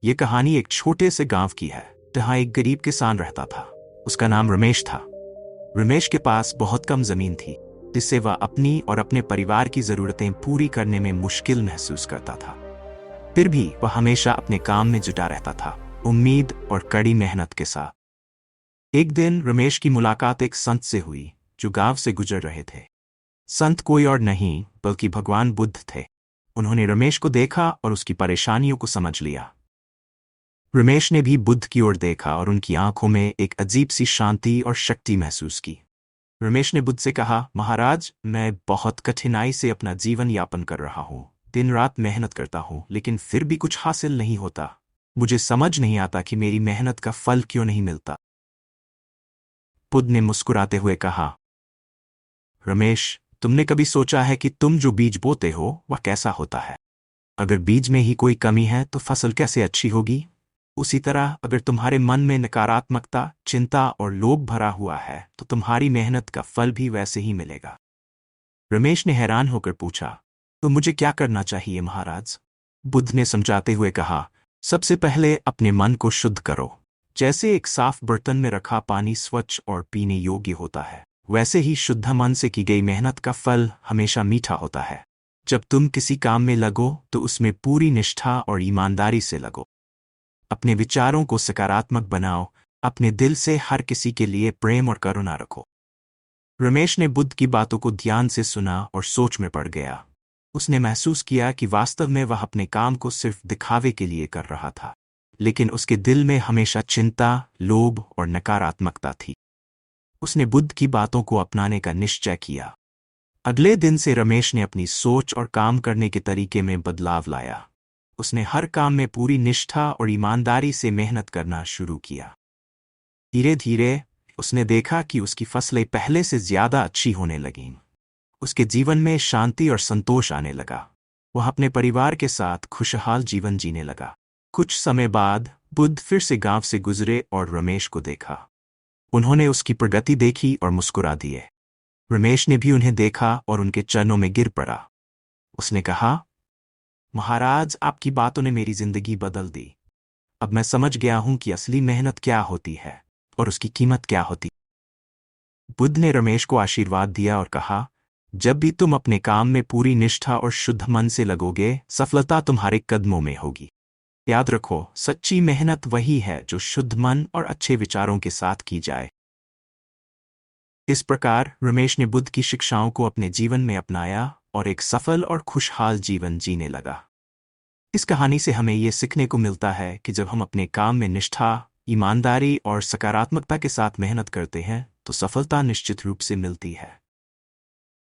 ये कहानी एक छोटे से गांव की है जहां एक गरीब किसान रहता था। उसका नाम रमेश था। रमेश के पास बहुत कम जमीन थी, जिससे वह अपनी और अपने परिवार की जरूरतें पूरी करने में मुश्किल महसूस करता था। फिर भी वह हमेशा अपने काम में जुटा रहता था, उम्मीद और कड़ी मेहनत के साथ। एक दिन रमेश की मुलाकात एक संत से हुई जो गांव से गुजर रहे थे। संत कोई और नहीं बल्कि भगवान बुद्ध थे। उन्होंने रमेश को देखा और उसकी परेशानियों को समझ लिया। रमेश ने भी बुद्ध की ओर देखा और उनकी आंखों में एक अजीब सी शांति और शक्ति महसूस की। रमेश ने बुद्ध से कहा, महाराज, मैं बहुत कठिनाई से अपना जीवन यापन कर रहा हूँ। दिन रात मेहनत करता हूँ, लेकिन फिर भी कुछ हासिल नहीं होता। मुझे समझ नहीं आता कि मेरी मेहनत का फल क्यों नहीं मिलता। बुद्ध ने मुस्कुराते हुए कहा, रमेश, तुमने कभी सोचा है कि तुम जो बीज बोते हो वह कैसा होता है? अगर बीज में ही कोई कमी है तो फसल कैसे अच्छी होगी? उसी तरह अगर तुम्हारे मन में नकारात्मकता, चिंता और लोभ भरा हुआ है तो तुम्हारी मेहनत का फल भी वैसे ही मिलेगा। रमेश ने हैरान होकर पूछा, तो मुझे क्या करना चाहिए महाराज? बुद्ध ने समझाते हुए कहा, सबसे पहले अपने मन को शुद्ध करो। जैसे एक साफ बर्तन में रखा पानी स्वच्छ और पीने योग्य होता है, वैसे ही शुद्ध मन से की गई मेहनत का फल हमेशा मीठा होता है। जब तुम किसी काम में लगो तो उसमें पूरी निष्ठा और ईमानदारी से लगो। अपने विचारों को सकारात्मक बनाओ। अपने दिल से हर किसी के लिए प्रेम और करुणा रखो। रमेश ने बुद्ध की बातों को ध्यान से सुना और सोच में पड़ गया। उसने महसूस किया कि वास्तव में वह अपने काम को सिर्फ दिखावे के लिए कर रहा था, लेकिन उसके दिल में हमेशा चिंता, लोभ और नकारात्मकता थी। उसने बुद्ध की बातों को अपनाने का निश्चय किया। अगले दिन से रमेश ने अपनी सोच और काम करने के तरीके में बदलाव लाया। उसने हर काम में पूरी निष्ठा और ईमानदारी से मेहनत करना शुरू किया। धीरे धीरे उसने देखा कि उसकी फसलें पहले से ज्यादा अच्छी होने लगीं। उसके जीवन में शांति और संतोष आने लगा। वह अपने परिवार के साथ खुशहाल जीवन जीने लगा। कुछ समय बाद बुद्ध फिर से गांव से गुजरे और रमेश को देखा। उन्होंने उसकी प्रगति देखी और मुस्कुरा दिए। रमेश ने भी उन्हें देखा और उनके चरणों में गिर पड़ा। उसने कहा, महाराज, आपकी बातों ने मेरी जिंदगी बदल दी। अब मैं समझ गया हूं कि असली मेहनत क्या होती है और उसकी कीमत क्या होती। बुद्ध ने रमेश को आशीर्वाद दिया और कहा, जब भी तुम अपने काम में पूरी निष्ठा और शुद्ध मन से लगोगे, सफलता तुम्हारे कदमों में होगी। याद रखो, सच्ची मेहनत वही है जो शुद्ध मन और अच्छे विचारों के साथ की जाए। इस प्रकार रमेश ने बुद्ध की शिक्षाओं को अपने जीवन में अपनाया और एक सफल और खुशहाल जीवन जीने लगा। इस कहानी से हमें ये सीखने को मिलता है कि जब हम अपने काम में निष्ठा, ईमानदारी और सकारात्मकता के साथ मेहनत करते हैं तो सफलता निश्चित रूप से मिलती है।